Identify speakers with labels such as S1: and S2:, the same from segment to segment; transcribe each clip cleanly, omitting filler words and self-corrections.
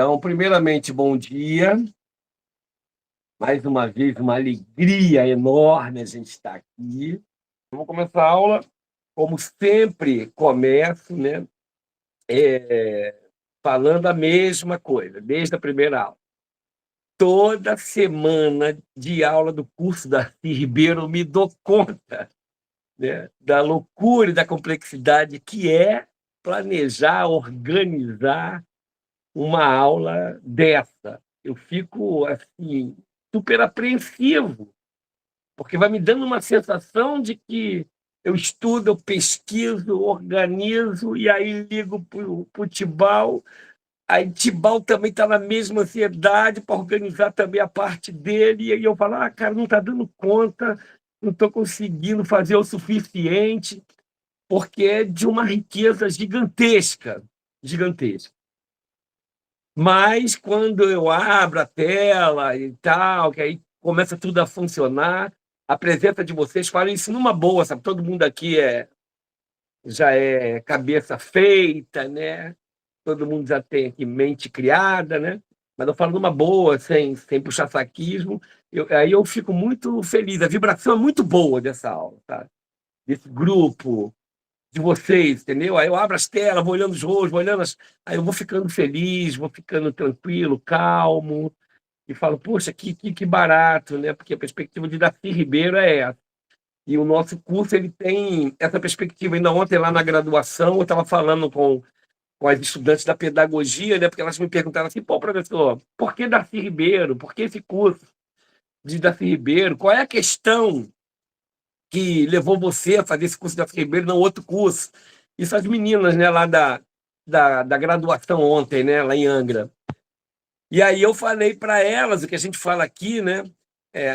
S1: Então, primeiramente, bom dia. Mais uma vez, uma alegria enorme a gente estar aqui. Vamos começar a aula, como sempre começo, né? Falando a mesma coisa, desde a primeira aula. Toda semana de aula do curso da Darcy Ribeiro eu me dou conta, né, da loucura e da complexidade que é planejar, organizar uma aula dessa. Eu fico assim super apreensivo, porque vai me dando uma sensação de que eu estudo, eu pesquiso, organizo, e aí ligo para o Tibau, aí Tibau também está na mesma ansiedade para organizar também a parte dele, e aí eu falo, cara, não está dando conta, não estou conseguindo fazer o suficiente, porque é de uma riqueza gigantesca, gigantesca. Mas quando eu abro a tela e tal, que aí começa tudo a funcionar, a presença de vocês, falo isso numa boa, sabe? Todo mundo aqui já é cabeça feita, né? Todo mundo já tem aqui mente criada, né? Mas eu falo numa boa, sem puxar saquismo. Aí eu fico muito feliz. A vibração é muito boa dessa aula, tá? Desse grupo, de vocês, entendeu? Aí eu abro as telas, vou olhando os rostos, vou olhando aí eu vou ficando feliz, vou ficando tranquilo, calmo, e falo, poxa, que barato, né? Porque a perspectiva de Darcy Ribeiro é essa. E o nosso curso ele tem essa perspectiva. Ainda ontem, lá na graduação, eu estava falando com as estudantes da pedagogia, né? Porque elas me perguntaram assim, pô, professor, por que Darcy Ribeiro? Por que esse curso de Darcy Ribeiro? Qual é a questão que levou você a fazer esse curso de Darcy Ribeiro, não outro curso? Isso as meninas, né, lá da graduação ontem, né, lá em Angra. E aí eu falei para elas o que a gente fala aqui, né,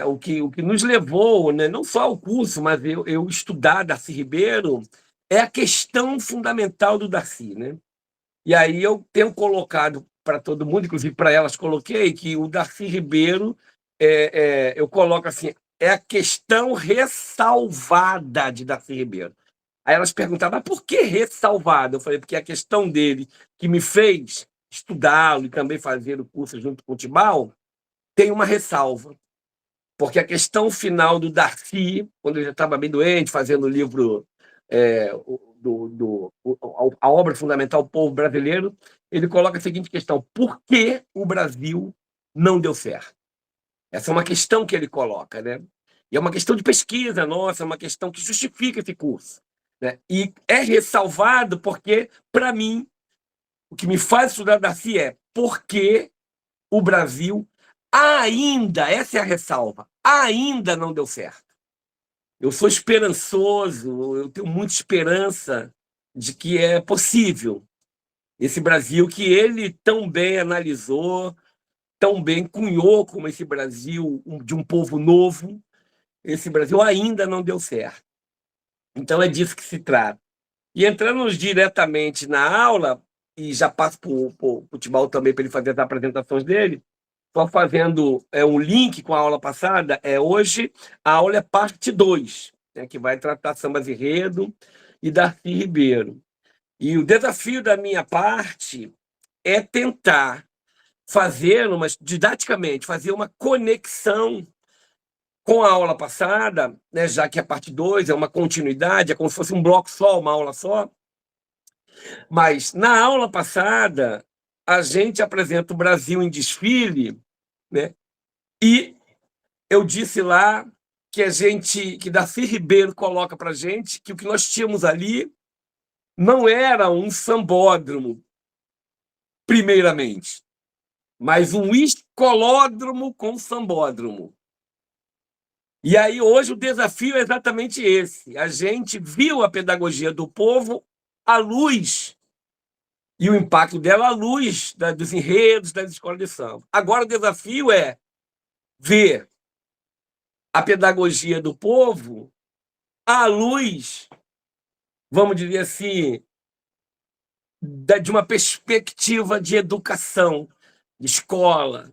S1: o que nos levou, né, não só ao curso, mas eu estudar Darcy Ribeiro, é a questão fundamental do Darcy, né? E aí eu tenho colocado para todo mundo, inclusive para elas coloquei, que o Darcy Ribeiro, eu coloco assim, é a questão ressalvada de Darcy Ribeiro. Aí elas perguntavam, mas por que ressalvada? Eu falei, porque a questão dele, que me fez estudá-lo e também fazer o curso junto com o Tibau, tem uma ressalva. Porque a questão final do Darcy, quando ele já estava bem doente, fazendo o livro, a obra fundamental, O Povo Brasileiro, ele coloca a seguinte questão: por que o Brasil não deu certo? Essa é uma questão que ele coloca, né? E é uma questão de pesquisa nossa, é uma questão que justifica esse curso, né? E é ressalvado porque, para mim, o que me faz estudar Darcy é por que o Brasil ainda, essa é a ressalva, ainda não deu certo. Eu sou esperançoso, eu tenho muita esperança de que é possível. Esse Brasil que ele tão bem analisou, tão bem cunhou como esse Brasil de um povo novo, esse Brasil ainda não deu certo. Então é disso que se trata. E entrando diretamente na aula, e já passo para o Tibau também para ele fazer as apresentações dele, só fazendo um link com a aula passada, hoje a aula é parte 2, né, que vai tratar sambas enredo e Darcy Ribeiro. E o desafio da minha parte é tentar fazer, didaticamente, fazer uma conexão com a aula passada, né, já que a parte 2 é uma continuidade, é como se fosse um bloco só, uma aula só. Mas na aula passada, a gente apresenta o Brasil em desfile, né? E eu disse lá que Darcy Ribeiro coloca para a gente que o que nós tínhamos ali não era um sambódromo, primeiramente, mas um escolódromo com sambódromo. E aí hoje o desafio é exatamente esse. A gente viu a pedagogia do povo à luz e o impacto dela à luz dos enredos das escolas de samba. Agora o desafio é ver a pedagogia do povo à luz, vamos dizer assim, de uma perspectiva de educação, de escola,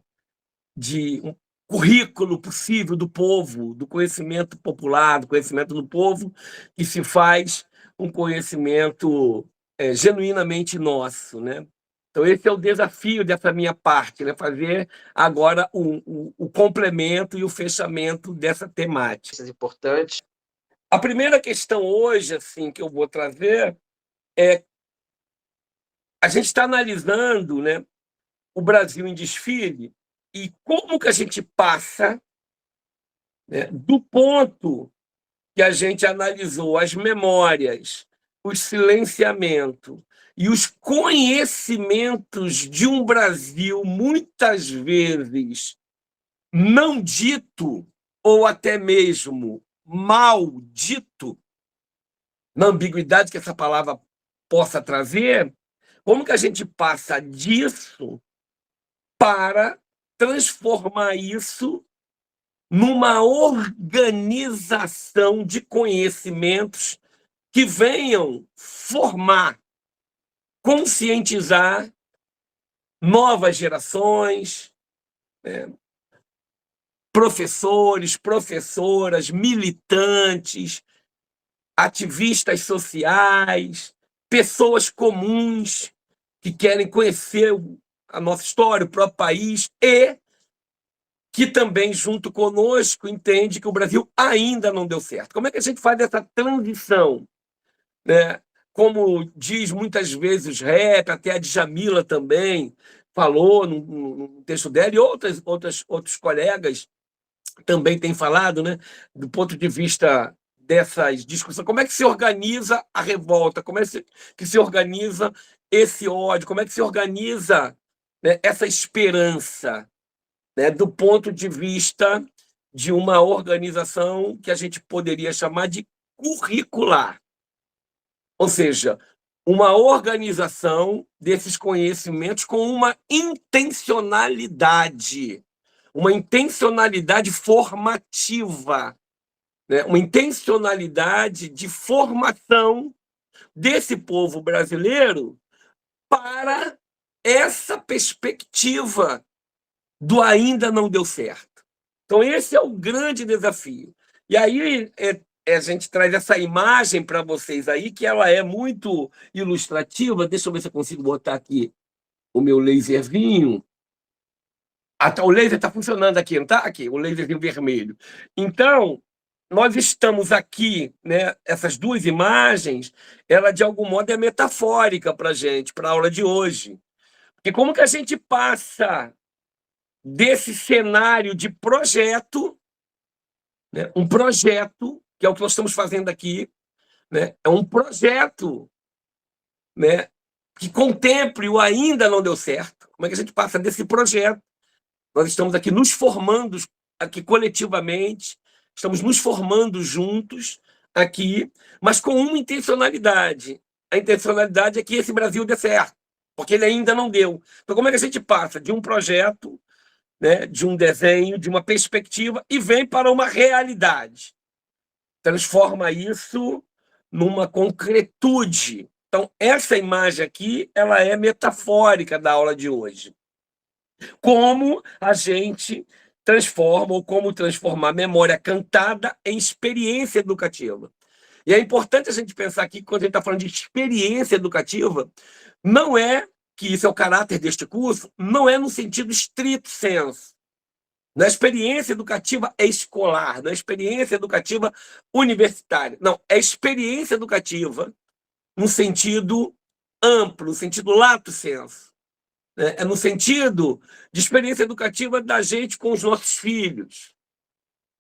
S1: de um currículo possível do povo, do conhecimento popular, do conhecimento do povo, que se faz um conhecimento genuinamente nosso, né? Então, esse é o desafio dessa minha parte, né? Fazer agora o complemento e o fechamento dessa temática.
S2: Importante.
S1: A primeira questão hoje, assim, que eu vou trazer é a gente está analisando, né, o Brasil em desfile e como que a gente passa, né, do ponto que a gente analisou as memórias, o silenciamento e os conhecimentos de um Brasil muitas vezes não dito ou até mesmo maldito, na ambiguidade que essa palavra possa trazer, como que a gente passa disso para transformar isso numa organização de conhecimentos que venham formar, conscientizar novas gerações, professores, professoras, militantes, ativistas sociais, pessoas comuns que querem conhecer a nossa história, o próprio país, e que também, junto conosco, entende que o Brasil ainda não deu certo. Como é que a gente faz essa transição? Né? Como diz muitas vezes o rap, até a Djamila também falou no texto dela, e outros colegas também têm falado, né? Do ponto de vista dessas discussões, como é que se organiza a revolta, como é que se organiza esse ódio, como é que se organiza, né, essa esperança, né, do ponto de vista de uma organização que a gente poderia chamar de curricular. Ou seja, uma organização desses conhecimentos com uma intencionalidade formativa, né? Uma intencionalidade de formação desse povo brasileiro para essa perspectiva do ainda não deu certo. Então, esse é o grande desafio. E aí a gente traz essa imagem para vocês aí, que ela é muito ilustrativa. Deixa eu ver se eu consigo botar aqui o meu laserzinho. O laser está funcionando aqui, não está? Aqui, o laserzinho vermelho. Então, nós estamos aqui, né? Essas duas imagens, ela de algum modo é metafórica para a gente, para a aula de hoje. Porque como que a gente passa desse cenário de projeto, né? Um projeto, que é o que nós estamos fazendo aqui, né? É um projeto, né, que contemple o ainda não deu certo. Como é que a gente passa desse projeto? Nós estamos aqui nos formando aqui coletivamente, estamos nos formando juntos aqui, mas com uma intencionalidade. A intencionalidade é que esse Brasil dê certo, porque ele ainda não deu. Então, como é que a gente passa de um projeto, né, de um desenho, de uma perspectiva, e vem para uma realidade? Transforma isso numa concretude. Então, essa imagem aqui, ela é metafórica da aula de hoje. Como a gente transforma, ou como transformar a memória cantada em experiência educativa. E é importante a gente pensar aqui, quando a gente está falando de experiência educativa, não é que isso é o caráter deste curso, não é no sentido estrito sensu. Na experiência educativa escolar, na experiência educativa universitária. Não, é experiência educativa no sentido amplo, no sentido lato sensu. É no sentido de experiência educativa da gente com os nossos filhos,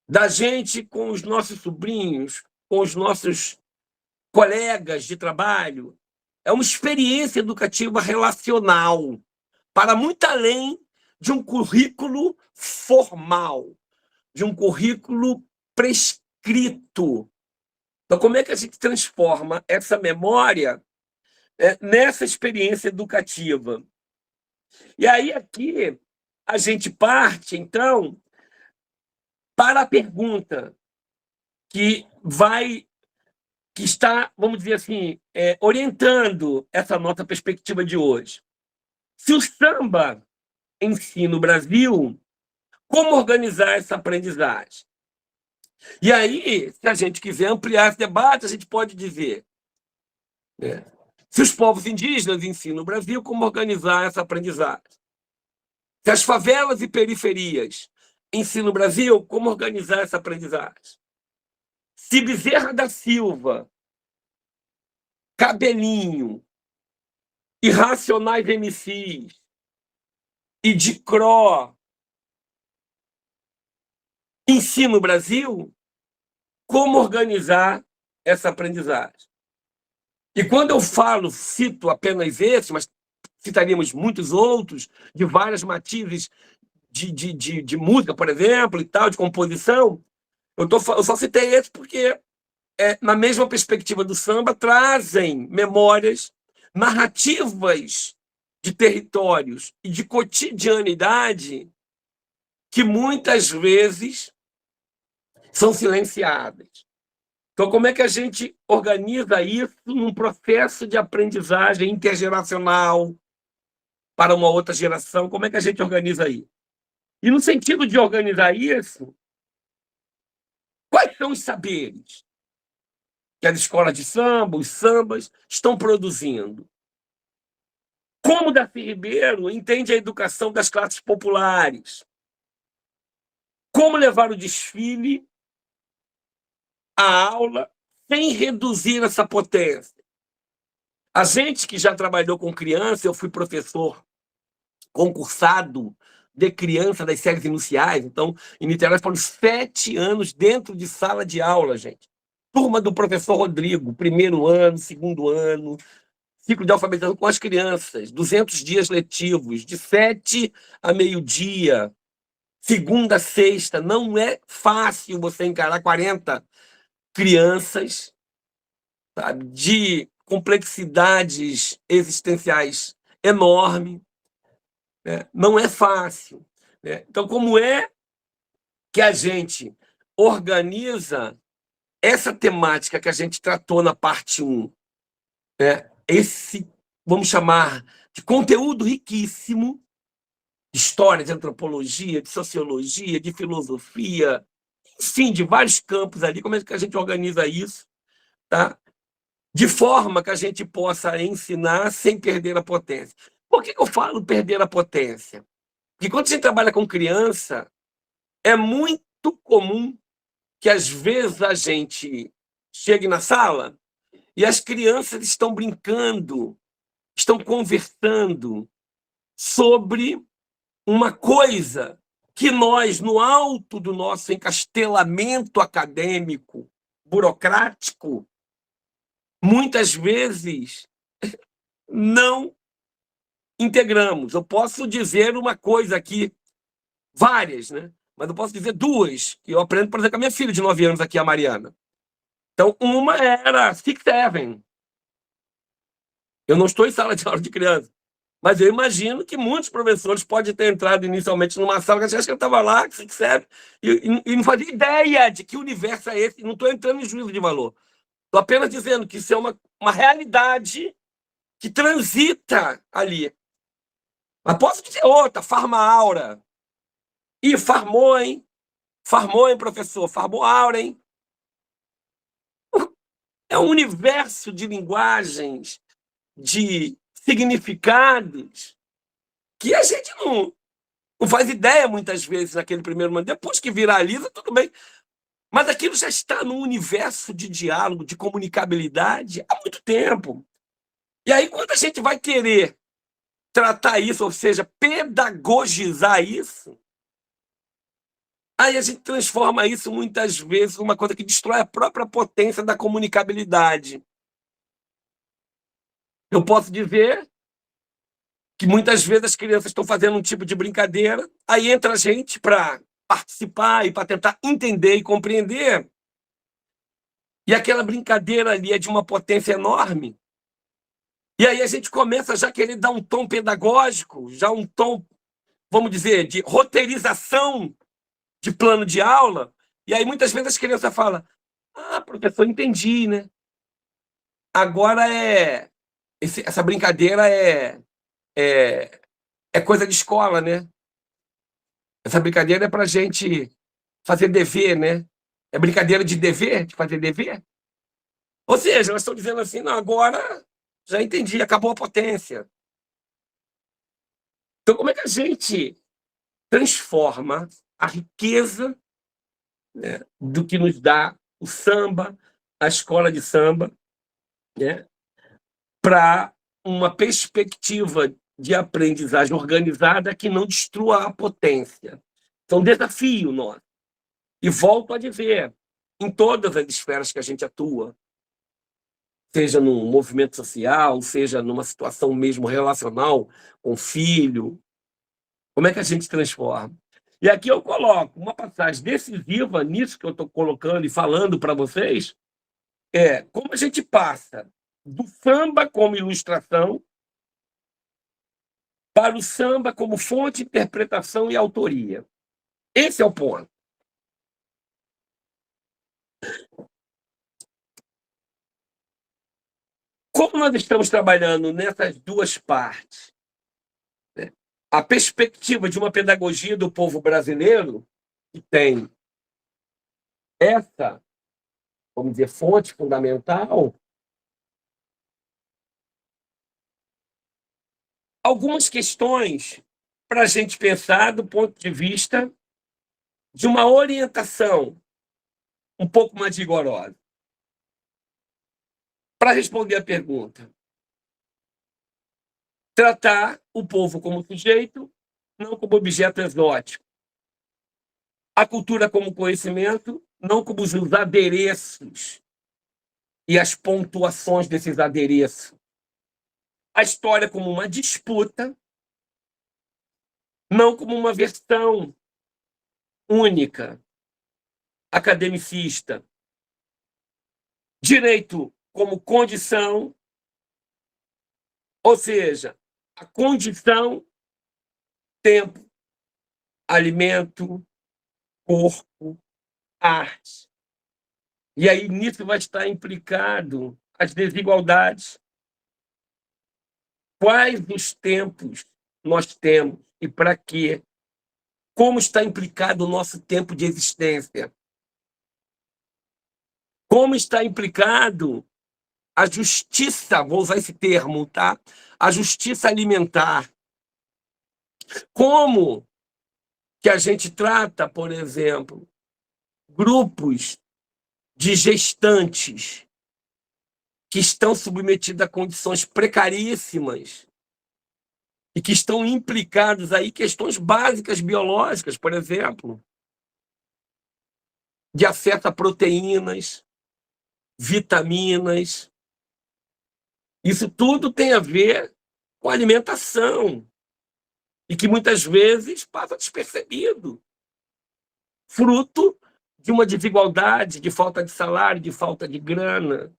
S1: da gente com os nossos sobrinhos, com os nossos colegas de trabalho. É uma experiência educativa relacional, para muito além de um currículo formal, de um currículo prescrito. Então, como é que a gente transforma essa memória nessa experiência educativa? E aí, aqui, a gente parte, então, para a pergunta que está, vamos dizer assim, orientando essa nossa perspectiva de hoje. Se o samba ensina o Brasil, como organizar essa aprendizagem? E aí, se a gente quiser ampliar esse debate, a gente pode dizer, né, Se os povos indígenas ensinam o Brasil como organizar essa aprendizagem. Se as favelas e periferias ensinam o Brasil como organizar essa aprendizagem. Se Bezerra da Silva, Cabelinho, Irracionais MCs e Dicró ensinam o Brasil como organizar essa aprendizagem. E quando eu falo, cito apenas esse, mas citaríamos muitos outros, de várias matizes de música, por exemplo, e tal, de composição, eu só citei esse porque, na mesma perspectiva do samba, trazem memórias, narrativas de territórios e de cotidianidade que muitas vezes são silenciadas. Então, como é que a gente organiza isso num processo de aprendizagem intergeracional para uma outra geração? Como é que a gente organiza isso? E no sentido de organizar isso, quais são os saberes que as escolas de samba, os sambas, estão produzindo? Como Darcy Ribeiro entende a educação das classes populares? Como levar o desfile à aula sem reduzir essa potência? A gente que já trabalhou com criança, eu fui professor concursado de criança das séries iniciais, então, em Niterói foram 7 anos dentro de sala de aula, gente. Turma do professor Rodrigo, primeiro ano, segundo ano, ciclo de alfabetização com as crianças, 200 dias letivos, de 7 a meio-dia, segunda a sexta. Não é fácil você encarar 40 crianças, sabe, de complexidades existenciais enormes, né? Não é fácil, né? Então, como é que a gente organiza essa temática que a gente tratou na parte 1, né? Esse, vamos chamar, de conteúdo riquíssimo, de história, de antropologia, de sociologia, de filosofia, enfim, de vários campos ali, como é que a gente organiza isso, tá? De forma que a gente possa ensinar sem perder a potência. Por que eu falo perder a potência? Porque quando a gente trabalha com criança, é muito comum que, às vezes, a gente chegue na sala e as crianças estão brincando, estão conversando sobre uma coisa que nós, no alto do nosso encastelamento acadêmico, burocrático, muitas vezes não integramos. Eu posso dizer uma coisa aqui, várias, né? Mas eu posso dizer 2, que eu aprendo, por exemplo, com a minha filha de 9 anos aqui, a Mariana. Então, uma era Six Seven. Eu não estou em sala de aula de criança, mas eu imagino que muitos professores podem ter entrado inicialmente numa sala, que acho que eu estava lá, Six Seven, e não fazia ideia de que universo é esse. Não estou entrando em juízo de valor. Estou apenas dizendo que isso é uma realidade que transita ali. Mas posso dizer outra, Farma Aura. Ih, farmou, hein? Farmou, hein, professor? Farmou aura, hein? É um universo de linguagens, de significados, que a gente não faz ideia muitas vezes naquele primeiro momento. Depois que viraliza, tudo bem. Mas aquilo já está num universo de diálogo, de comunicabilidade há muito tempo. E aí, quando a gente vai querer tratar isso, ou seja, pedagogizar isso, aí a gente transforma isso muitas vezes numa coisa que destrói a própria potência da comunicabilidade. Eu posso dizer que muitas vezes as crianças estão fazendo um tipo de brincadeira, aí entra a gente para participar e para tentar entender e compreender, e aquela brincadeira ali é de uma potência enorme, e aí a gente começa já a querer dar um tom pedagógico, já um tom, vamos dizer, de roteirização de plano de aula, e aí muitas vezes as crianças falam: ah, professor, entendi, né? Agora essa brincadeira é coisa de escola, né? Essa brincadeira é para a gente fazer dever, né? É brincadeira de dever, de fazer dever? Ou seja, elas estão dizendo assim: não, agora já entendi, acabou a potência. Então, como é que a gente transforma a riqueza, né, do que nos dá o samba, a escola de samba, né, para uma perspectiva de aprendizagem organizada que não destrua a potência. Então, desafio nosso. E volto a dizer, em todas as esferas que a gente atua, seja num movimento social, seja numa situação mesmo relacional com o filho, como é que a gente transforma? E aqui eu coloco uma passagem decisiva nisso que eu estou colocando e falando para vocês, é como a gente passa do samba como ilustração para o samba como fonte, interpretação e autoria. Esse é o ponto. Como nós estamos trabalhando nessas duas partes, né, a perspectiva de uma pedagogia do povo brasileiro, que tem essa, vamos dizer, fonte fundamental, algumas questões para a gente pensar do ponto de vista de uma orientação um pouco mais rigorosa. Para responder a pergunta, tratar o povo como sujeito, não como objeto exótico. A cultura como conhecimento, não como os adereços e as pontuações desses adereços. A história como uma disputa, não como uma versão única, academicista. Direito como condição, ou seja, a condição, tempo, alimento, corpo, arte. E aí nisso vai estar implicado as desigualdades. Quais os tempos nós temos e para quê? Como está implicado o nosso tempo de existência? Como está implicado a justiça, vou usar esse termo, tá? A justiça alimentar. Como que a gente trata, por exemplo, grupos de gestantes que estão submetidos a condições precaríssimas e que estão implicados aí questões básicas biológicas, por exemplo, de acesso a proteínas, vitaminas. Isso tudo tem a ver com alimentação e que muitas vezes passa despercebido, fruto de uma desigualdade, de falta de salário, de falta de grana,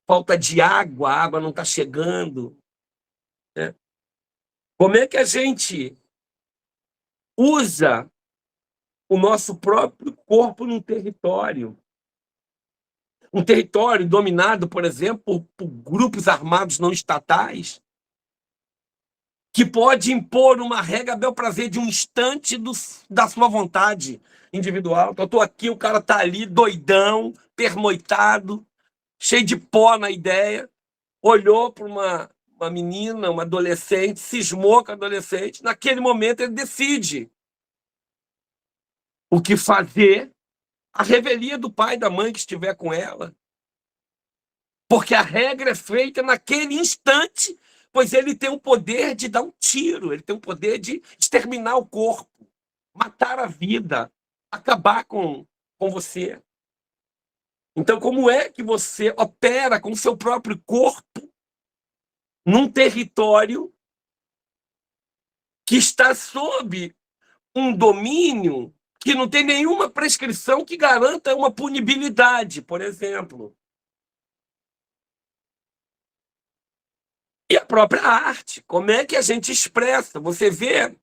S1: falta de água, a água não está chegando, né? Como é que a gente usa o nosso próprio corpo num território? Um território dominado, por exemplo, por grupos armados não estatais, que pode impor uma regra a bel prazer de um instante da sua vontade individual. Então, eu estou aqui, o cara está ali, doidão, pernoitado, cheio de pó na ideia, olhou para uma menina, uma adolescente, cismou com a adolescente, naquele momento ele decide o que fazer, a revelia do pai e da mãe que estiver com ela. Porque a regra é feita naquele instante, pois ele tem o poder de dar um tiro, ele tem o poder de exterminar o corpo, matar a vida, acabar com você. Então, como é que você opera com o seu próprio corpo num território que está sob um domínio que não tem nenhuma prescrição que garanta uma punibilidade, por exemplo? E a própria arte, como é que a gente expressa? Você vê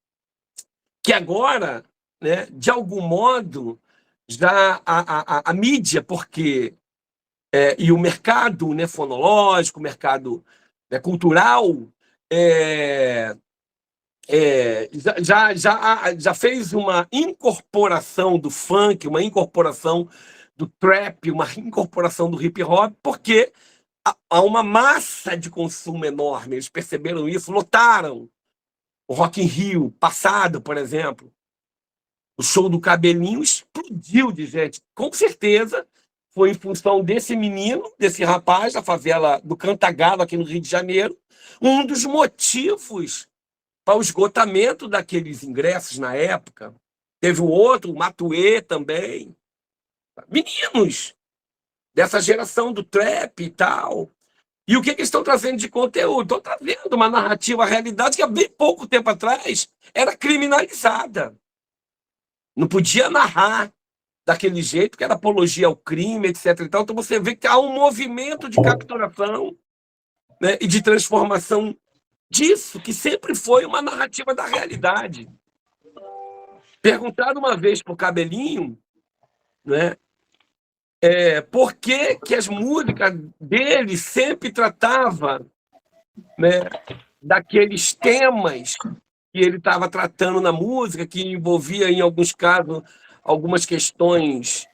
S1: que agora, né, de algum modo, já a mídia, porque e o mercado, né, fonológico, o mercado, né, cultural, já fez uma incorporação do funk, uma incorporação do trap, uma incorporação do hip hop, porque há uma massa de consumo enorme. Eles perceberam isso, lotaram o Rock in Rio passado, por exemplo. O show do Cabelinho explodiu de gente. Com certeza foi em função desse menino, desse rapaz da favela do Cantagalo, aqui no Rio de Janeiro, um dos motivos para o esgotamento daqueles ingressos na época. Teve o outro, o Matuê também. Meninos dessa geração do trap e tal. E o que eles estão trazendo de conteúdo? Estão trazendo uma narrativa, a realidade que há bem pouco tempo atrás era criminalizada. Não podia narrar daquele jeito, que era apologia ao crime, etc. Então você vê que há um movimento de capturação, né, e de transformação disso, que sempre foi uma narrativa da realidade. Perguntaram uma vez para o Cabelinho, né, por que as músicas dele sempre tratavam, né, daqueles temas que ele estava tratando na música, que envolvia, em alguns casos, algumas questões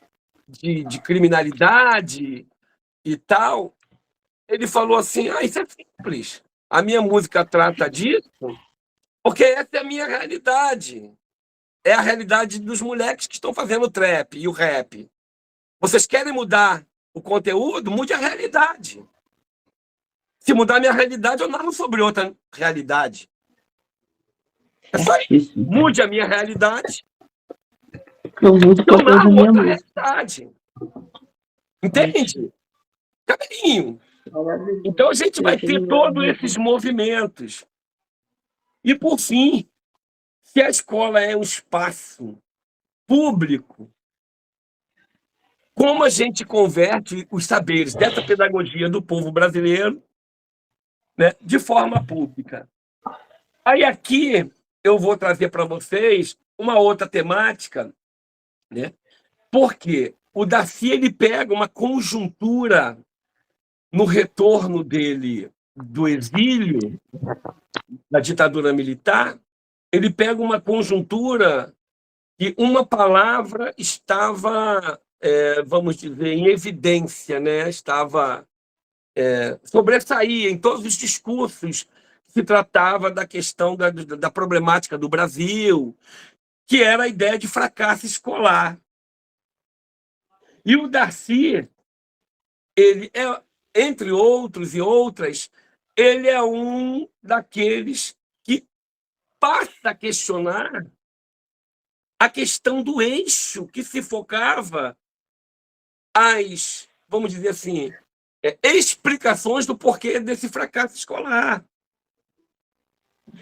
S1: de criminalidade e tal. Ele falou assim: isso é simples. A minha música trata disso porque essa é a minha realidade. É a realidade dos moleques que estão fazendo o trap e o rap. Vocês querem mudar o conteúdo? Mude a realidade. Se mudar a minha realidade, eu narro sobre outra realidade. É só isso. Mude a minha realidade,
S2: eu
S1: narro outra realidade. Entende? Cabelinho. Então a gente vai ter todos esses movimentos. E, por fim, se a escola é um espaço público, como a gente converte os saberes dessa pedagogia do povo brasileiro, né, de forma pública? Aí aqui eu vou trazer para vocês uma outra temática, né? Porque o Darcy ele pega uma conjuntura no retorno dele do exílio, da ditadura militar, ele pega uma conjuntura que uma palavra estava, vamos dizer, em evidência, né? Estava sobressaía em todos os discursos que se tratava da questão da problemática do Brasil, que era a ideia de fracasso escolar. E o Darcy, ele é, entre outros e outras, ele é um daqueles que passa a questionar a questão do eixo que se focava as, vamos dizer assim, explicações do porquê desse fracasso escolar.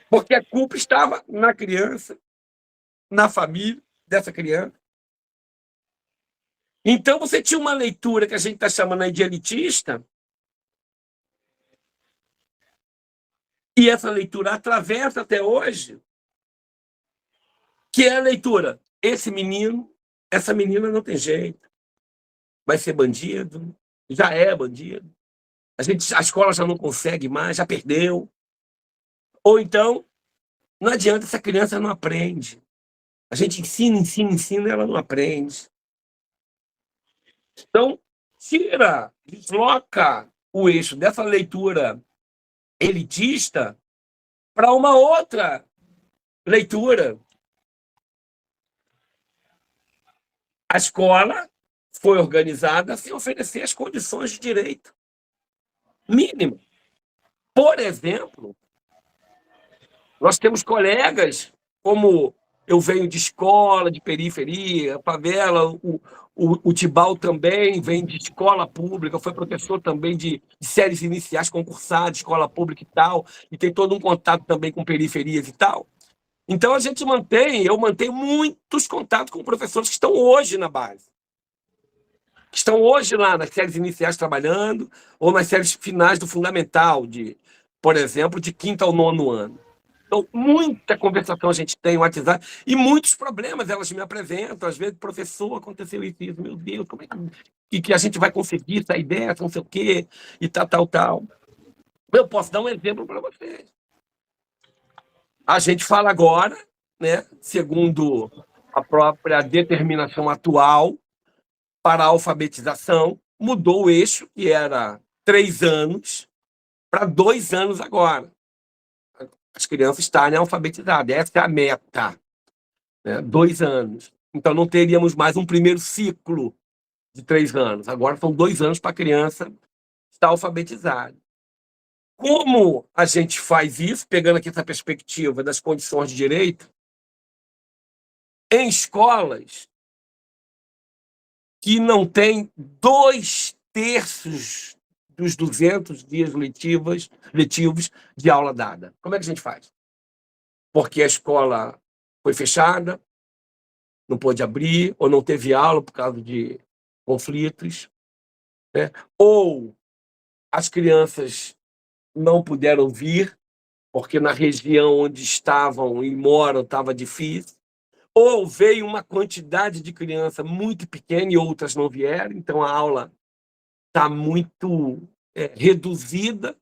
S1: Porque a culpa estava na criança, na família dessa criança. Então, você tinha uma leitura que a gente está chamando de elitista, e essa leitura atravessa até hoje, que é a leitura: esse menino, essa menina não tem jeito, vai ser bandido, já é bandido, a escola já não consegue mais, já perdeu. Ou então, não adianta, essa criança não aprende. A gente ensina, ela não aprende. Então, desloca o eixo dessa leitura elitista para uma outra leitura. A escola foi organizada sem oferecer as condições de direito mínimo. Por exemplo, nós temos colegas, como eu venho de escola, de periferia, favela, o Tibau também vem de escola pública, foi professor também de séries iniciais concursadas, escola pública e tal, e tem todo um contato também com periferias e tal. Então, eu mantenho muitos contatos com professores que estão hoje na base, que estão hoje lá nas séries iniciais trabalhando, ou nas séries finais do fundamental, por exemplo, de 5º ao 9º ano. Então, muita conversação a gente tem no WhatsApp, e muitos problemas elas me apresentam. Às vezes, professor, aconteceu isso, meu Deus, como é que a gente vai conseguir sair dessa, não sei o quê, e tal. Eu posso dar um exemplo para vocês. A gente fala agora, né, segundo a própria determinação atual para a alfabetização, mudou o eixo, que era 3 anos para 2 anos agora. As crianças estarem alfabetizadas. Essa é a meta, né? 2 anos. Então, não teríamos mais um primeiro ciclo de 3 anos. Agora são 2 anos para a criança estar alfabetizada. Como a gente faz isso, pegando aqui essa perspectiva das condições de direito, em escolas que não têm 2/3 dos 200 dias letivos de aula dada. Como é que a gente faz? Porque a escola foi fechada, não pôde abrir, ou não teve aula por causa de conflitos, né? Ou as crianças não puderam vir, porque na região onde estavam e moram estava difícil, ou veio uma quantidade de criança muito pequena e outras não vieram, então a aula está muito reduzida,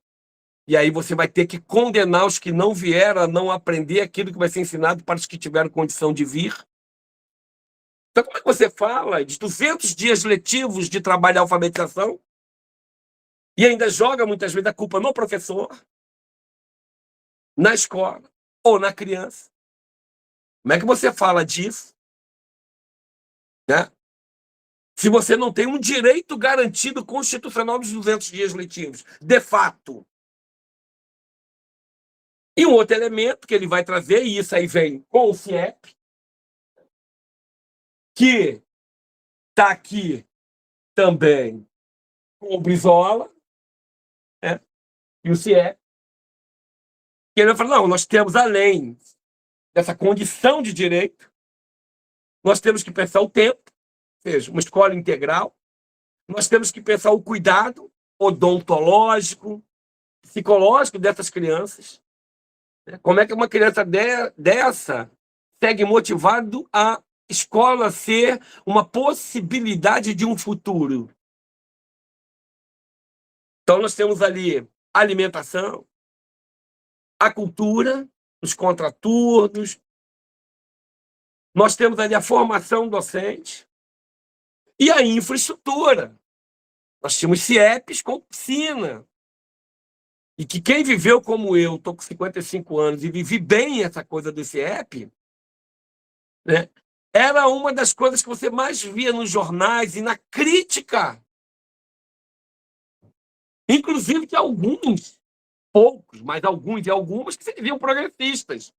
S1: e aí você vai ter que condenar os que não vieram a não aprender aquilo que vai ser ensinado para os que tiveram condição de vir. Então, como é que você fala de 200 dias letivos de trabalho de alfabetização e ainda joga muitas vezes a culpa no professor, na escola ou na criança? Como é que você fala disso, né? Se você não tem um direito garantido constitucional dos 200 dias letivos, de fato. E um outro elemento que ele vai trazer, e isso aí vem com o CIEP, que está aqui também com o Brizola, né? E o CIEP, que ele vai falar, não, nós temos, além dessa condição de direito, nós temos que pensar o tempo, ou seja, uma escola integral, nós temos que pensar o cuidado odontológico, psicológico dessas crianças. Como é que uma criança dessa segue motivado a escola ser uma possibilidade de um futuro? Então, nós temos ali a alimentação, a cultura, os contraturnos, nós temos ali a formação docente e a infraestrutura. Nós tínhamos CIEPs com piscina. E que quem viveu como eu, estou com 55 anos e vivi bem essa coisa do CIEP, né, era uma das coisas que você mais via nos jornais e na crítica. Inclusive que alguns, poucos, mas alguns e algumas que se diziam progressistas,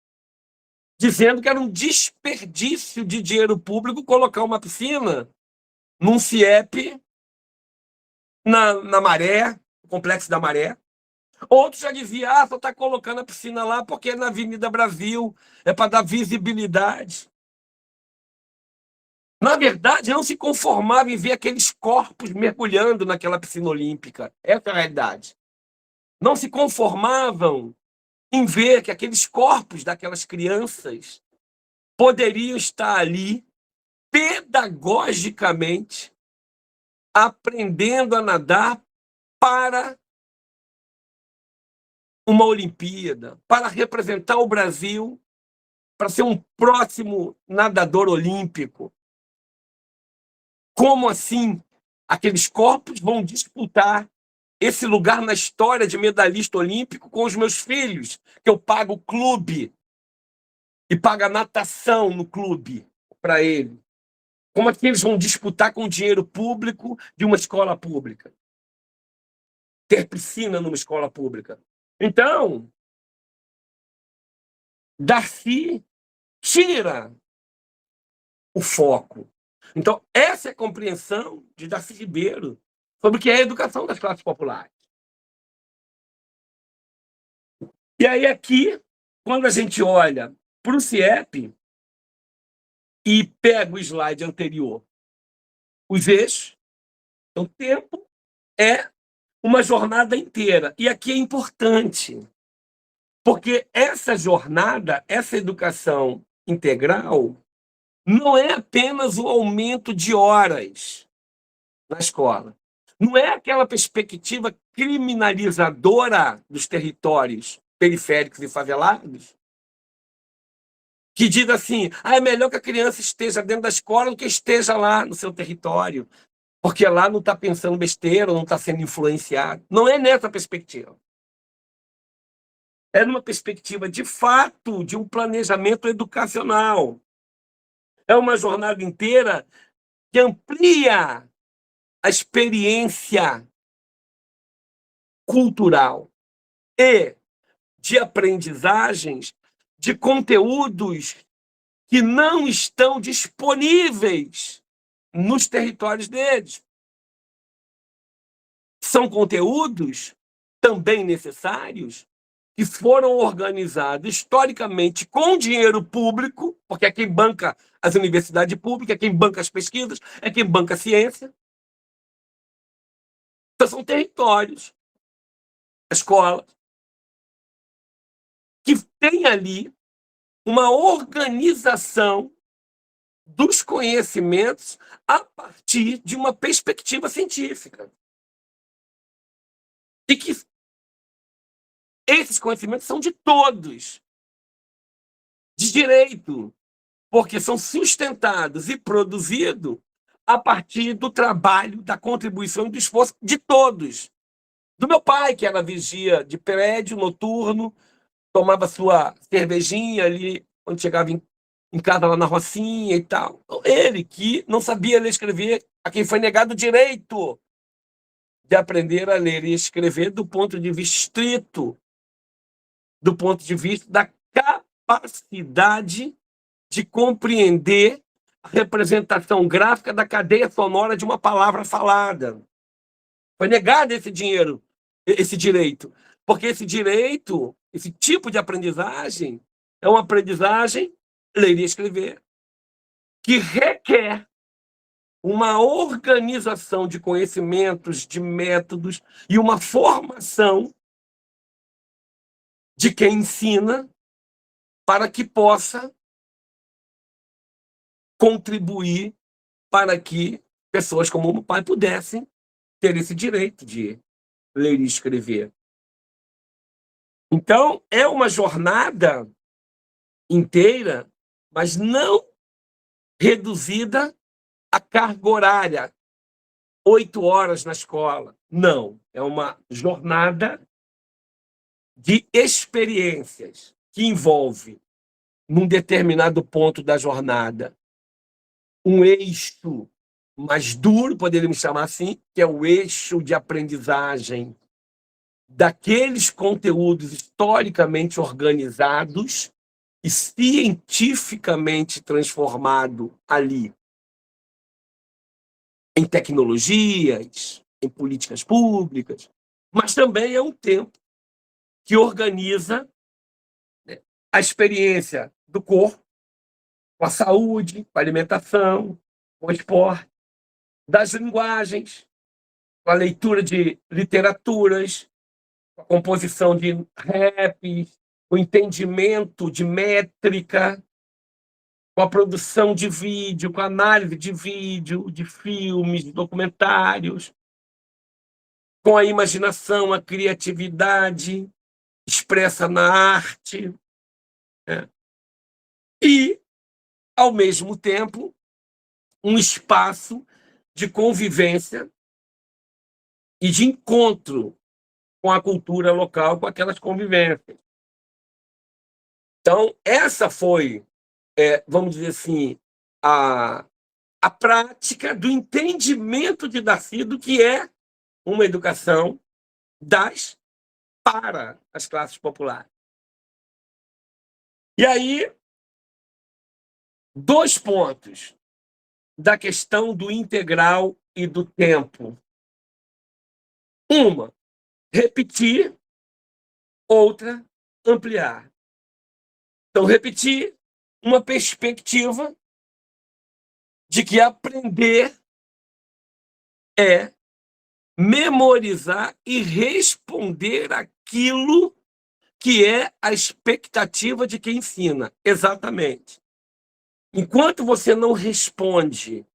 S1: dizendo que era um desperdício de dinheiro público colocar uma piscina num CIEP na Maré, no Complexo da Maré. Outros já diziam, só está colocando a piscina lá porque é na Avenida Brasil, é para dar visibilidade. Na verdade, não se conformava em ver aqueles corpos mergulhando naquela piscina olímpica. Essa é a realidade. Não se conformavam em ver que aqueles corpos daquelas crianças poderiam estar ali, pedagogicamente, aprendendo a nadar para uma Olimpíada, para representar o Brasil, para ser um próximo nadador olímpico. Como assim aqueles corpos vão disputar esse lugar na história de medalhista olímpico com os meus filhos, que eu pago o clube e pago a natação no clube para ele? Como é que eles vão disputar com o dinheiro público de uma escola pública? Ter piscina numa escola pública. Então, Darcy tira o foco. Então, essa é a compreensão de Darcy Ribeiro sobre o que é a educação das classes populares. E aí, aqui, quando a gente olha para o CIEP e pega o slide anterior, os eixos, então, o tempo é uma jornada inteira. E aqui é importante, porque essa jornada, essa educação integral, não é apenas o aumento de horas na escola. Não é aquela perspectiva criminalizadora dos territórios periféricos e favelados, que diz assim, é melhor que a criança esteja dentro da escola do que esteja lá no seu território, porque lá não está pensando besteira, não está sendo influenciado. Não é nessa perspectiva. É numa perspectiva, de fato, de um planejamento educacional. É uma jornada inteira que amplia a experiência cultural e de aprendizagens de conteúdos que não estão disponíveis nos territórios deles. São conteúdos também necessários que foram organizados historicamente com dinheiro público, porque é quem banca as universidades públicas, é quem banca as pesquisas, é quem banca a ciência. Então, são territórios, escolas, que têm ali uma organização dos conhecimentos a partir de uma perspectiva científica. E que esses conhecimentos são de todos, de direito, porque são sustentados e produzidos a partir do trabalho, da contribuição e do esforço de todos. Do meu pai, que era vigia de prédio noturno, tomava sua cervejinha ali, quando chegava em casa lá na Rocinha e tal. Ele, que não sabia ler e escrever, a quem foi negado o direito de aprender a ler e escrever do ponto de vista estrito, do ponto de vista da capacidade de compreender a representação gráfica da cadeia sonora de uma palavra falada. Foi negado esse direito, porque esse direito, esse tipo de aprendizagem, é uma aprendizagem, ler e escrever, que requer uma organização de conhecimentos, de métodos e uma formação de quem ensina para que possa contribuir para que pessoas como o meu pai pudessem ter esse direito de ler e escrever. Então, é uma jornada inteira, mas não reduzida a carga horária, 8 horas na escola. Não, é uma jornada de experiências que envolve, num determinado ponto da jornada, um eixo mais duro, poderíamos chamar assim, que é o eixo de aprendizagem daqueles conteúdos historicamente organizados e cientificamente transformados ali em tecnologias, em políticas públicas, mas também é um tempo que organiza, né, a experiência do corpo, com a saúde, com a alimentação, com o esporte, das linguagens, com a leitura de literaturas, com a composição de raps, o entendimento de métrica, com a produção de vídeo, com a análise de vídeo, de filmes, de documentários, com a imaginação, a criatividade expressa na arte, né? E, ao mesmo tempo, um espaço de convivência e de encontro com a cultura local, com aquelas convivências. Então, essa foi, vamos dizer assim, a prática do entendimento de Darcy do que é uma educação para as classes populares. E aí, 2 pontos da questão do integral e do tempo. Uma, repetir, outra, ampliar. Então, repetir uma perspectiva de que aprender é memorizar e responder aquilo que é a expectativa de quem ensina. Exatamente. Enquanto você não responde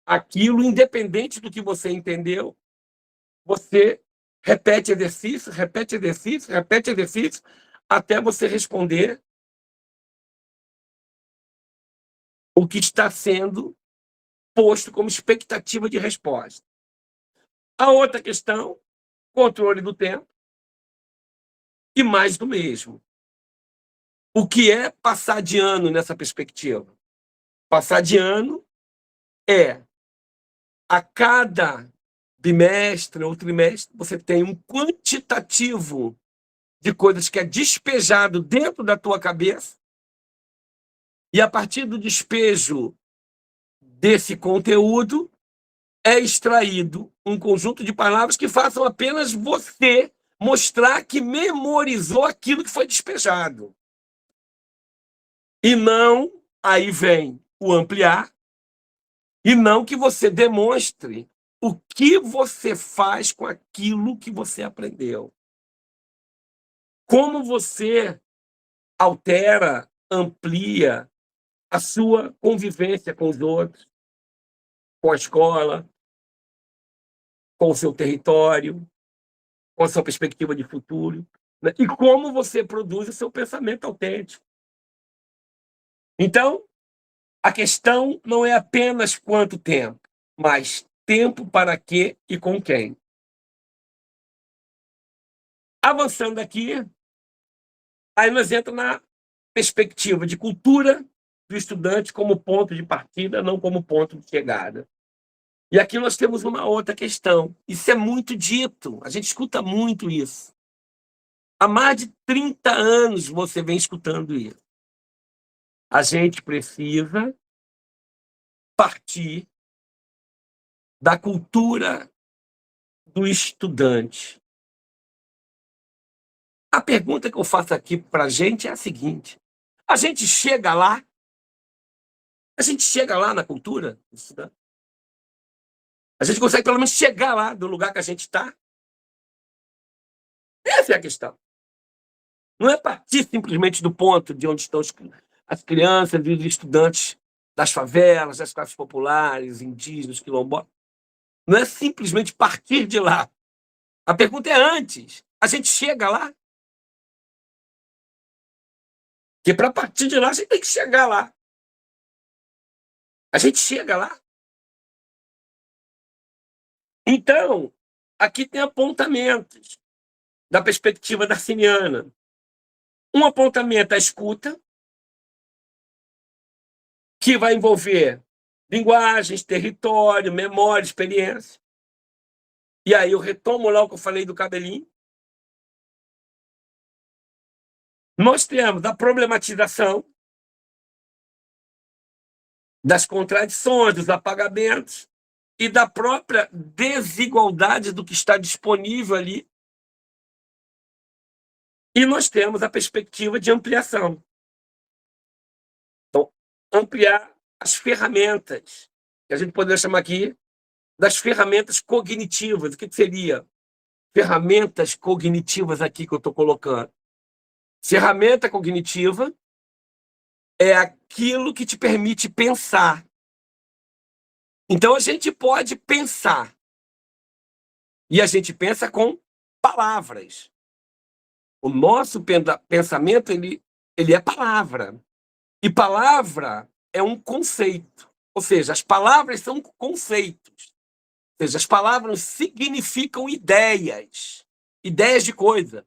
S1: aquilo, independente do que você entendeu, você repete exercício, repete exercício, repete exercício, até você responder o que está sendo posto como expectativa de resposta. A outra questão, controle do tempo e mais do mesmo. O que é passar de ano nessa perspectiva? Passar de ano é, a cada bimestre ou trimestre, você tem um quantitativo de coisas que é despejado dentro da tua cabeça, e a partir do despejo desse conteúdo é extraído um conjunto de palavras que façam apenas você mostrar que memorizou aquilo que foi despejado. E não, aí vem o ampliar, e não que você demonstre o que você faz com aquilo que você aprendeu. Como você altera, amplia a sua convivência com os outros, com a escola, com o seu território, com a sua perspectiva de futuro, né? E como você produz o seu pensamento autêntico. Então, a questão não é apenas quanto tempo, mas tempo para quê e com quem. Avançando aqui, aí nós entramos na perspectiva de cultura do estudante como ponto de partida, não como ponto de chegada. E aqui nós temos uma outra questão. Isso é muito dito, a gente escuta muito isso. Há mais de 30 anos você vem escutando isso. A gente precisa partir da cultura do estudante. A pergunta que eu faço aqui para a gente é a seguinte: a gente chega lá? A gente chega lá na cultura do estudante? A gente consegue pelo menos chegar lá do lugar que a gente está? Essa é a questão. Não é partir simplesmente do ponto de onde estão as crianças e os estudantes das favelas, das classes populares, indígenas, quilombolas. Não é simplesmente partir de lá. A pergunta é antes. A gente chega lá? Porque para partir de lá, a gente tem que chegar lá. A gente chega lá. Então, aqui tem apontamentos da perspectiva darciniana. Um apontamento à escuta, que vai envolver linguagens, território, memória, experiência. E aí eu retomo lá o que eu falei do cabelinho. Nós temos a problematização das contradições, dos apagamentos e da própria desigualdade do que está disponível ali. E nós temos a perspectiva de ampliação. Então, ampliar as ferramentas, que a gente poderia chamar aqui das ferramentas cognitivas. O que seria ferramentas cognitivas aqui que eu estou colocando? Ferramenta cognitiva é aquilo que te permite pensar. Então, a gente pode pensar. E a gente pensa com palavras. O nosso pensamento, ele é palavra. E palavra é um conceito. Ou seja, as palavras são conceitos. Ou seja, as palavras significam ideias. Ideias de coisa.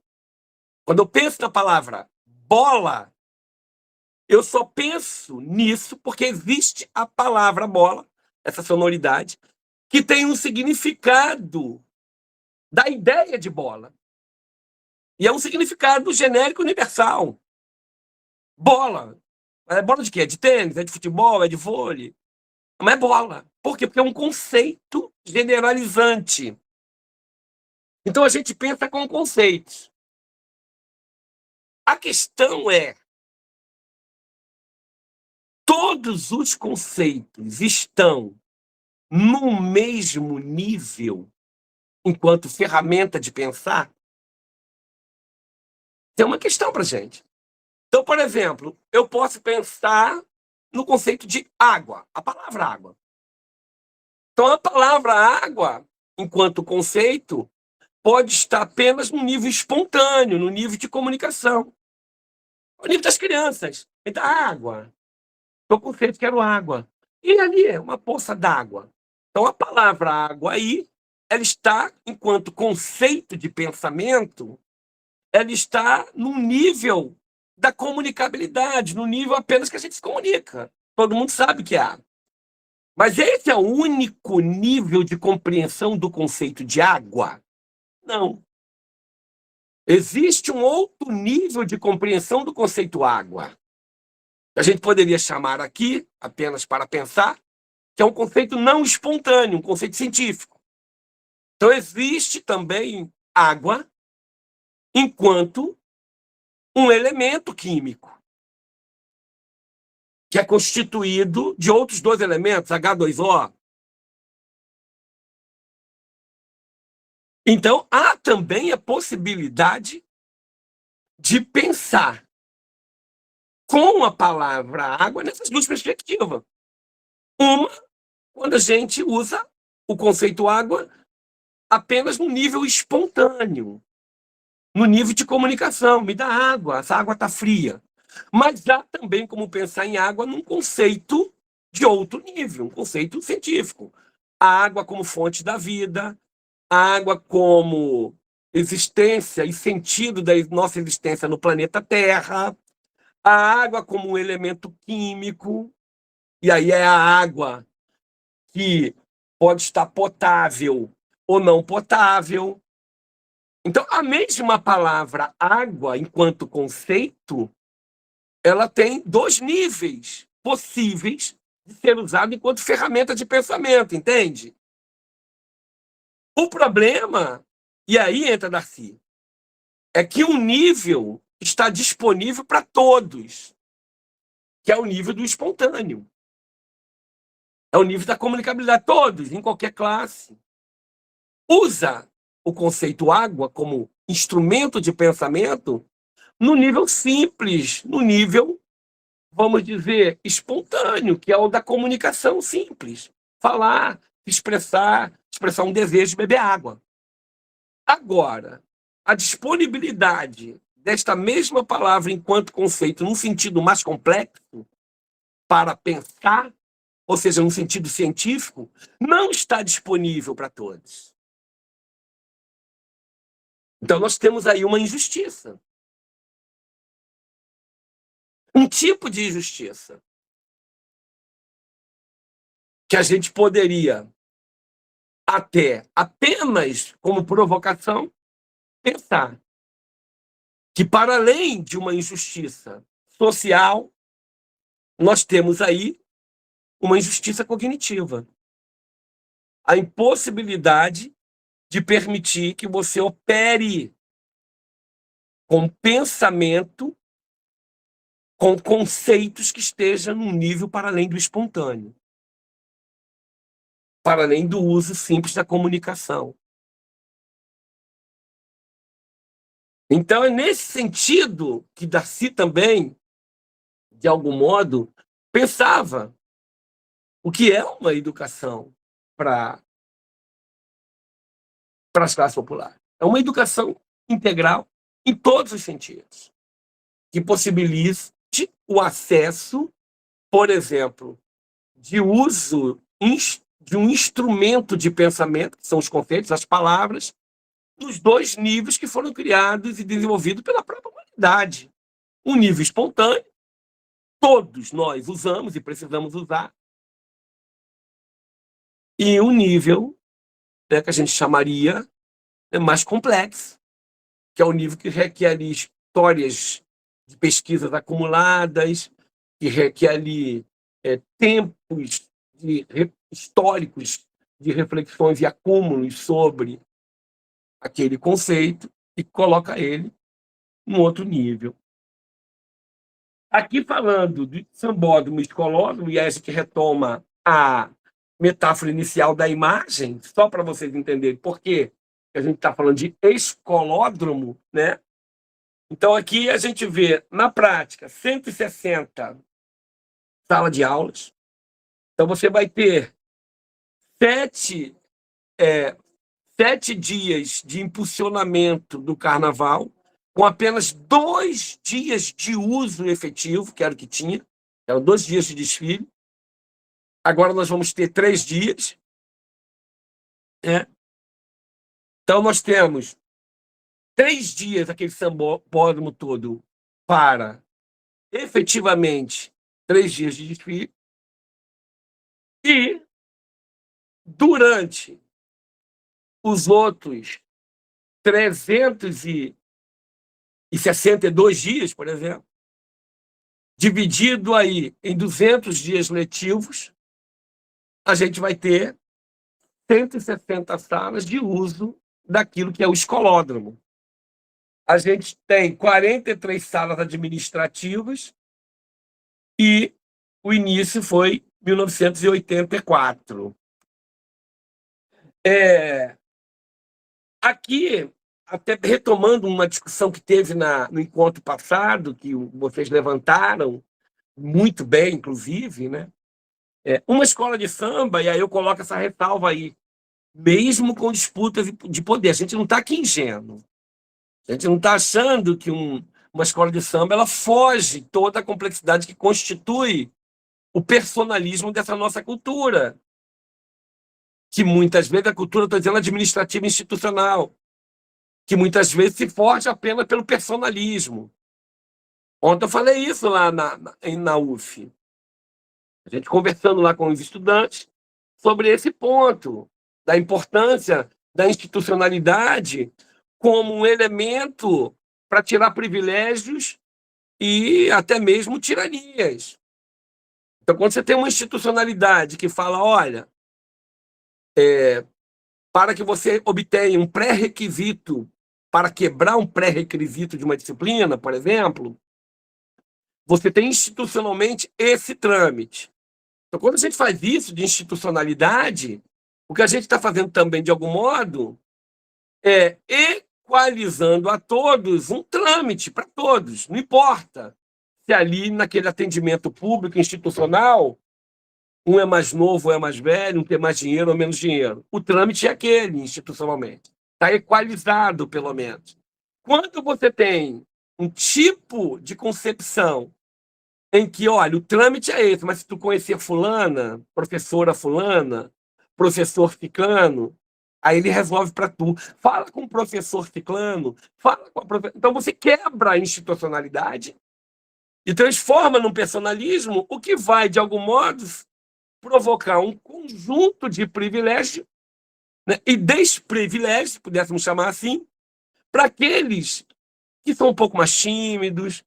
S1: Quando eu penso na palavra bola, eu só penso nisso porque existe a palavra bola, essa sonoridade, que tem um significado da ideia de bola. E é um significado genérico universal. Bola. É bola de quê? É de tênis? É de futebol? É de vôlei? Não é bola. Por quê? Porque é um conceito generalizante. Então a gente pensa com conceitos. A questão é: todos os conceitos estão no mesmo nível enquanto ferramenta de pensar? Tem uma questão para a gente. Então, por exemplo, eu posso pensar no conceito de água, a palavra água. Então, a palavra água, enquanto conceito, pode estar apenas no nível espontâneo, no nível de comunicação. No nível das crianças. Então, água. Eu conceito, quero água. E ali é uma poça d'água. Então, a palavra água aí, ela está, enquanto conceito de pensamento, ela está no nível da comunicabilidade, no nível apenas que a gente se comunica. Todo mundo sabe que é água. Mas esse é o único nível de compreensão do conceito de água? Não. Existe um outro nível de compreensão do conceito água. A gente poderia chamar aqui, apenas para pensar, que é um conceito não espontâneo, um conceito científico. Então, existe também água enquanto um elemento químico, que é constituído de outros dois elementos, H2O. Então, há também a possibilidade de pensar com a palavra água nessas duas perspectivas. Uma, quando a gente usa o conceito água apenas no nível espontâneo, no nível de comunicação. Me dá água, essa água está fria. Mas há também como pensar em água num conceito de outro nível, um conceito científico. A água como fonte da vida, a água como existência e sentido da nossa existência no planeta Terra, a água como um elemento químico, e aí é a água que pode estar potável ou não potável. Então, a mesma palavra água, enquanto conceito, ela tem dois níveis possíveis de ser usada enquanto ferramenta de pensamento, entende? O problema, e aí entra Darcy, é que um nível está disponível para todos, que é o nível do espontâneo. É o nível da comunicabilidade. Todos, em qualquer classe. Usa o conceito água como instrumento de pensamento no nível simples, no nível, vamos dizer, espontâneo, que é o da comunicação simples. Falar, expressar um desejo de beber água. Agora, a disponibilidade desta mesma palavra enquanto conceito num sentido mais complexo para pensar, ou seja, num sentido científico, não está disponível para todos. Então, nós temos aí uma injustiça. Um tipo de injustiça que a gente poderia, até apenas como provocação, pensar que, para além de uma injustiça social, nós temos aí uma injustiça cognitiva. A impossibilidade de permitir que você opere com pensamento, com conceitos que estejam num nível para além do espontâneo, para além do uso simples da comunicação. Então, é nesse sentido que Darcy também, de algum modo, pensava o que é uma educação para as classes populares. É uma educação integral em todos os sentidos, que possibilite o acesso, por exemplo, de uso de um instrumento de pensamento, que são os conceitos, as palavras, nos dois níveis que foram criados e desenvolvidos pela própria humanidade. Um nível espontâneo, todos nós usamos e precisamos usar, e um nível, né, que a gente chamaria mais complexo, que é o nível que requer ali histórias de pesquisas acumuladas, que requer ali tempos históricos de reflexões e acúmulos sobre aquele conceito e coloca ele num outro nível. Aqui falando de sambódromo e escolódromo, e a gente retoma a metáfora inicial da imagem, só para vocês entenderem por que a gente está falando de escolódromo, né? Então, aqui a gente vê, na prática, 160 salas de aulas. Então, você vai ter 7 dias de impulsionamento do carnaval, com apenas 2 dias de uso efetivo, que era o que tinha, eram 2 dias de desfile, Agora nós vamos ter 3 dias. Né? Então, nós temos 3 dias, aquele sambódromo todo, para, efetivamente, 3 dias de desfile. E, durante os outros 362 dias, por exemplo, dividido aí em 200 dias letivos, a gente vai ter 160 salas de uso daquilo que é o escolódromo. A gente tem 43 salas administrativas e o início foi 1984. Aqui, até retomando uma discussão que teve no encontro passado, que vocês levantaram, muito bem, inclusive, né? Uma escola de samba, e aí eu coloco essa ressalva aí, mesmo com disputas de poder, a gente não está aqui ingênuo. A gente não está achando que uma escola de samba ela foge toda a complexidade que constitui o personalismo dessa nossa cultura, que muitas vezes a cultura, estou dizendo, administrativa e institucional, que muitas vezes se forja apenas pelo personalismo. Ontem eu falei isso lá na UF. A gente conversando lá com os estudantes sobre esse ponto, da importância da institucionalidade como um elemento para tirar privilégios e até mesmo tiranias. Então, quando você tem uma institucionalidade que fala, olha, para que você obtenha um pré-requisito, para quebrar um pré-requisito de uma disciplina, por exemplo, você tem institucionalmente esse trâmite. Então, quando a gente faz isso de institucionalidade, o que a gente está fazendo também, de algum modo, é equalizando a todos um trâmite para todos. Não importa se ali, naquele atendimento público, institucional, um é mais novo ou é mais velho, um tem mais dinheiro ou menos dinheiro. O trâmite é aquele, institucionalmente. Está equalizado, pelo menos. Quando você tem um tipo de concepção em que, olha, o trâmite é esse, mas se tu conhecer fulana, professora fulana, professor ciclano, aí ele resolve para tu. Fala com o professor ciclano, fala com a professora... Então você quebra a institucionalidade e transforma num personalismo, o que vai, de algum modo, provocar um conjunto de privilégios, né, e desprivilégios, se pudéssemos chamar assim, para aqueles que são um pouco mais tímidos,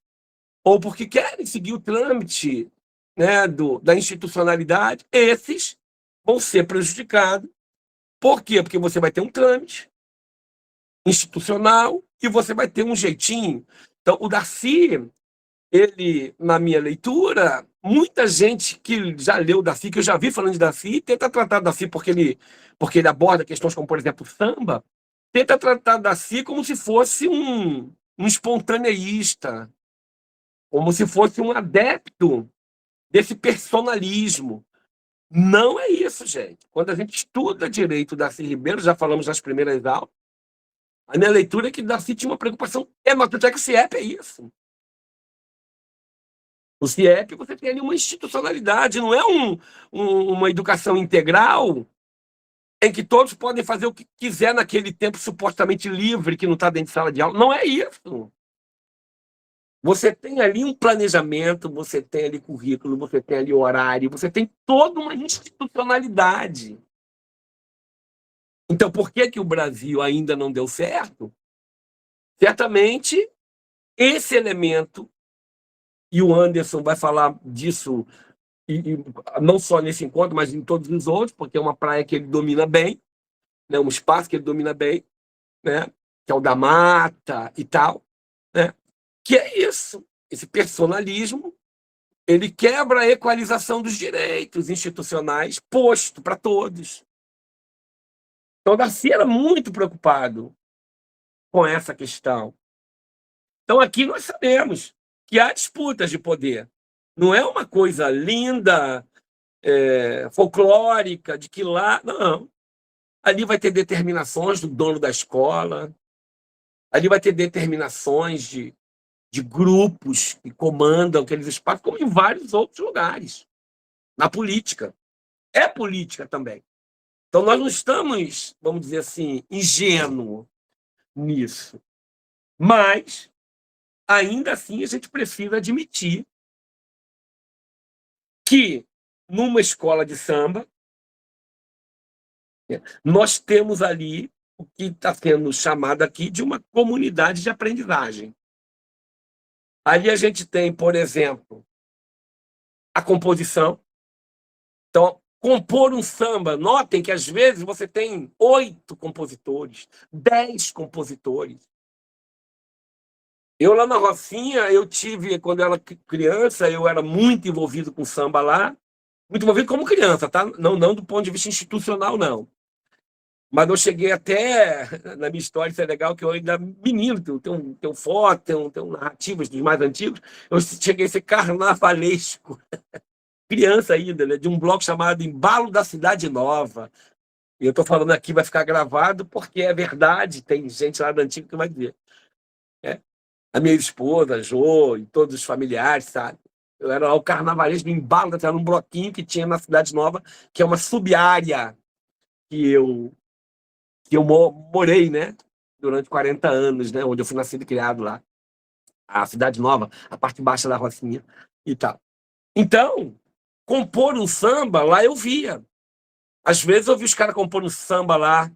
S1: ou porque querem seguir o trâmite, né, da institucionalidade, esses vão ser prejudicados. Por quê? Porque você vai ter um trâmite institucional e você vai ter um jeitinho. Então, o Darcy, ele, na minha leitura, muita gente que já leu o Darcy, que eu já vi falando de Darcy, tenta tratar o Darcy porque ele aborda questões como, por exemplo, samba, tenta tratar o Darcy como se fosse um espontaneísta, como se fosse um adepto desse personalismo. Não é isso, gente. Quando a gente estuda direito Darcy Ribeiro, já falamos nas primeiras aulas, a minha leitura é que Darcy tinha uma preocupação enorme, até que o CIEP é isso. O CIEP, você tem ali uma institucionalidade, não é uma educação integral em que todos podem fazer o que quiser naquele tempo supostamente livre, que não está dentro de sala de aula. Não é isso. Você tem ali um planejamento, você tem ali currículo, você tem ali horário, você tem toda uma institucionalidade. Então, por que o Brasil ainda não deu certo? Certamente, esse elemento, e o Anderson vai falar disso, e não só nesse encontro, mas em todos os outros, porque é uma praia que ele domina bem, né, um espaço que ele domina bem, né, que é o da mata e tal, né, que é isso. Esse personalismo, ele quebra a equalização dos direitos institucionais posto para todos. Então, Darcy era muito preocupado com essa questão. Então, aqui nós sabemos que há disputas de poder. Não é uma coisa linda, folclórica, de que lá... Não. Ali vai ter determinações do dono da escola, ali vai ter determinações de grupos que comandam aqueles espaços, como em vários outros lugares, na política. é política também. Então, nós não estamos, vamos dizer assim, ingênuos nisso. Mas, ainda assim, a gente precisa admitir que, numa escola de samba, nós temos ali o que está sendo chamado aqui de uma comunidade de aprendizagem. Ali a gente tem, por exemplo, a composição. Então, compor um samba, notem que às vezes você tem 8 compositores, 10 compositores. Eu lá na Rocinha, eu tive, quando eu era criança, eu era muito envolvido com samba lá, muito envolvido como criança, tá? Não do ponto de vista institucional, não. Mas eu cheguei até, na minha história, isso é legal, que eu ainda menino, tenho foto, tenho narrativas dos mais antigos, eu cheguei a ser carnavalesco, criança ainda, né, de um bloco chamado Embalo da Cidade Nova. E eu estou falando aqui, vai ficar gravado, porque é verdade, tem gente lá da antiga que vai dizer. É. A minha esposa, a Jo, e todos os familiares, sabe? Eu era lá o carnavalesco do Embalo, era um bloquinho que tinha na Cidade Nova, que é uma sub-área que eu morei, né? Durante 40 anos, né? Onde eu fui nascido e criado lá. A Cidade Nova, a parte baixa da Rocinha e tal. Então, compor um samba, lá eu via. Às vezes eu vi os caras compor um samba lá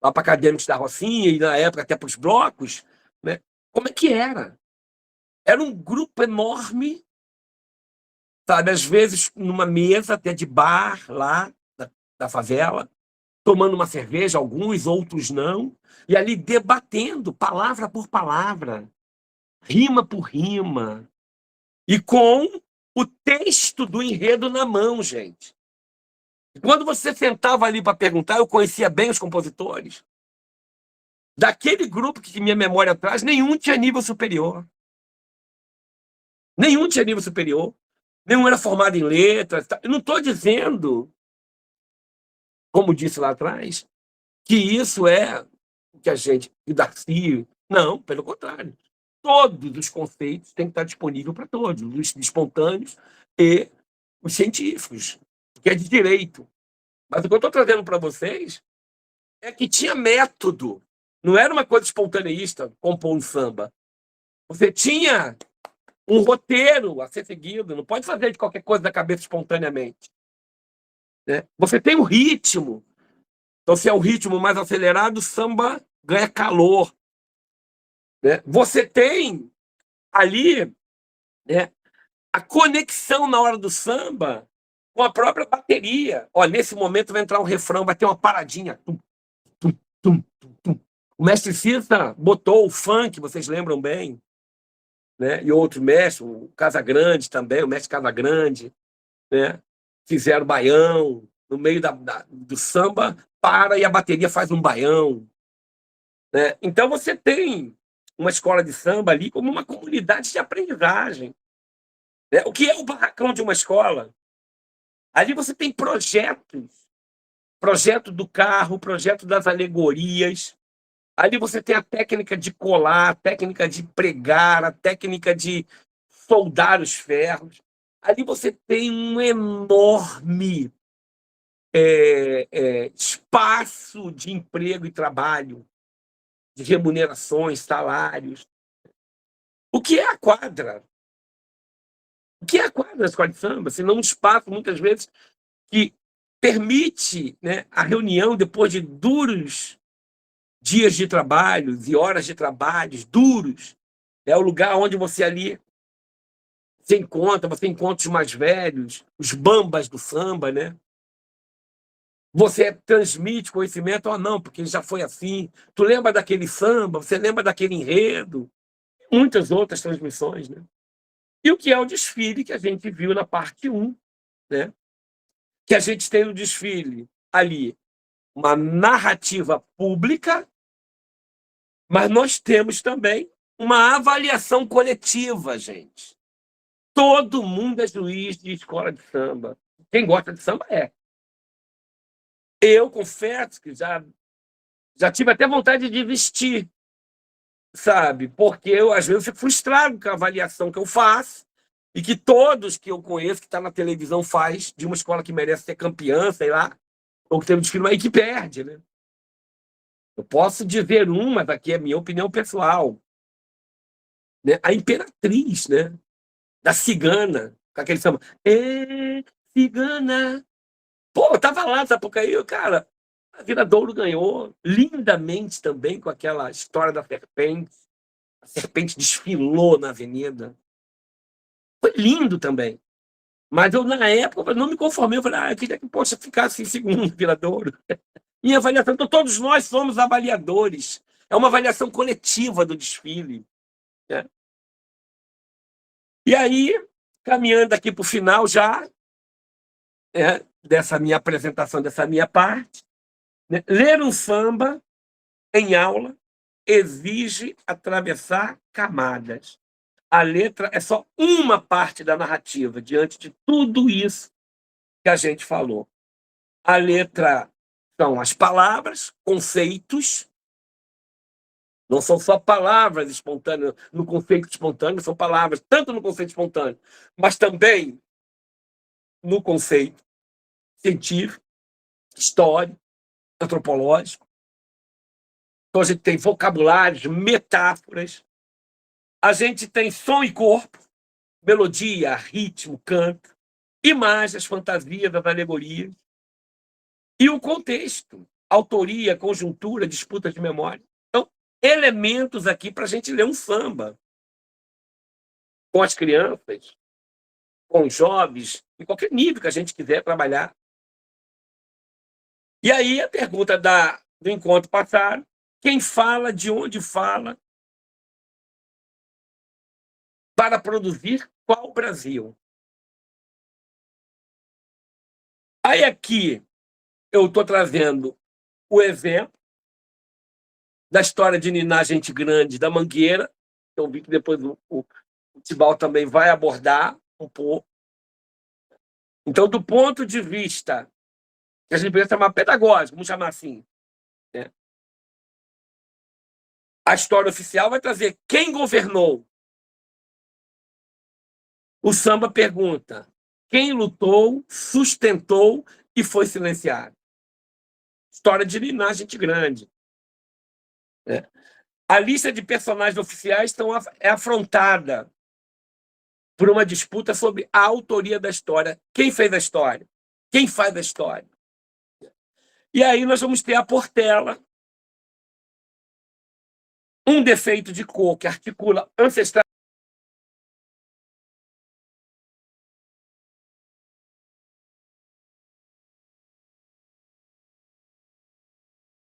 S1: para acadêmicos da Rocinha, e na época até para os blocos, né? Como é que era? Era um grupo enorme, sabe? Às vezes numa mesa até de bar lá da favela, tomando uma cerveja, alguns, outros não, e ali debatendo palavra por palavra, rima por rima, e com o texto do enredo na mão, gente. Quando você sentava ali para perguntar, eu conhecia bem os compositores. Daquele grupo que minha memória traz, nenhum tinha nível superior. Nenhum tinha nível superior. Nenhum era formado em letras. Eu não estou dizendo, como disse lá atrás, que isso é o que a gente, o Darcy. Não, pelo contrário. Todos os conceitos têm que estar disponíveis para todos, os espontâneos e os científicos, que é de direito. Mas o que eu estou trazendo para vocês é que tinha método. Não era uma coisa espontaneísta, compor um samba. Você tinha um roteiro a ser seguido, não pode fazer de qualquer coisa da cabeça espontaneamente. Né? Você tem o ritmo. Então, se é o ritmo mais acelerado, o samba ganha calor. Né? Você tem ali, né, a conexão na hora do samba com a própria bateria. Olha, nesse momento vai entrar um refrão, vai ter uma paradinha. Tum, tum, tum, tum, tum. O mestre Cissa botou o funk, vocês lembram bem, né? E outro mestre, o Casagrande também, o mestre Casagrande, né? Fizeram baião, no meio do samba, para e a bateria faz um baião. Né? Então você tem uma escola de samba ali como uma comunidade de aprendizagem. Né? O que é o barracão de uma escola? Ali você tem projetos, projeto do carro, projeto das alegorias. Ali você tem a técnica de colar, a técnica de pregar, a técnica de soldar os ferros. Ali você tem um enorme espaço de emprego e trabalho, de remunerações, salários. O que é a quadra? O que é a quadra da escola de samba? Senão um espaço, muitas vezes, que permite, né, a reunião depois de duros dias de trabalho e horas de trabalho duros. É o lugar onde você ali você encontra os mais velhos, os bambas do samba, né? Você transmite conhecimento, ou não, porque já foi assim. Tu lembra daquele samba, você lembra daquele enredo, muitas outras transmissões, né? E o que é o desfile que a gente viu na parte 1, né? Que a gente tem no desfile ali uma narrativa pública, mas nós temos também uma avaliação coletiva, gente. Todo mundo é juiz de escola de samba. Quem gosta de samba é. Eu confesso que já tive até vontade de vestir, sabe? Porque eu, às vezes, fico frustrado com a avaliação que eu faço e que todos que eu conheço, que está na televisão, faz de uma escola que merece ser campeã, sei lá, ou que tem um desfile aí que perde, né? Eu posso dizer mas aqui é minha opinião pessoal, né? A Imperatriz, né? Da Cigana, com aquele samba. Cigana! Pô, eu tava lá nessa época aí, cara. A Viradouro ganhou lindamente também com aquela história da serpente. A serpente desfilou na avenida. Foi lindo também. Mas eu, na época, não me conformei. Eu falei, eu queria que, poxa, ficasse em segundo Viradouro. Minha avaliação, então, todos nós somos avaliadores. É uma avaliação coletiva do desfile, né? E aí, caminhando aqui para o final já, dessa minha apresentação, dessa minha parte, né? Ler um samba em aula exige atravessar camadas. A letra é só uma parte da narrativa, diante de tudo isso que a gente falou. A letra são as palavras, conceitos, não são só palavras espontâneas no conceito espontâneo, são palavras tanto no conceito espontâneo, mas também no conceito científico, histórico, antropológico. Então a gente tem vocabulários, metáforas, a gente tem som e corpo, melodia, ritmo, canto, imagens, fantasias, as alegorias, e o contexto, autoria, conjuntura, disputa de memória. Então, elementos aqui para a gente ler um samba com as crianças, com os jovens, em qualquer nível que a gente quiser trabalhar. E aí a pergunta do encontro passado, quem fala, de onde fala, para produzir qual Brasil? Aí aqui eu estou trazendo o exemplo da história de Niná Gente Grande, da Mangueira. Eu vi que depois o Tibau também vai abordar um pouco. Então, do ponto de vista que a gente precisa chamar pedagógico, vamos chamar assim, né? A história oficial vai trazer quem governou. O samba pergunta quem lutou, sustentou e foi silenciado. História de Niná Gente Grande. Né? A lista de personagens oficiais é afrontada por uma disputa sobre a autoria da história. Quem fez a história? Quem faz a história? E aí nós vamos ter a Portela, um defeito de cor que articula ancestrais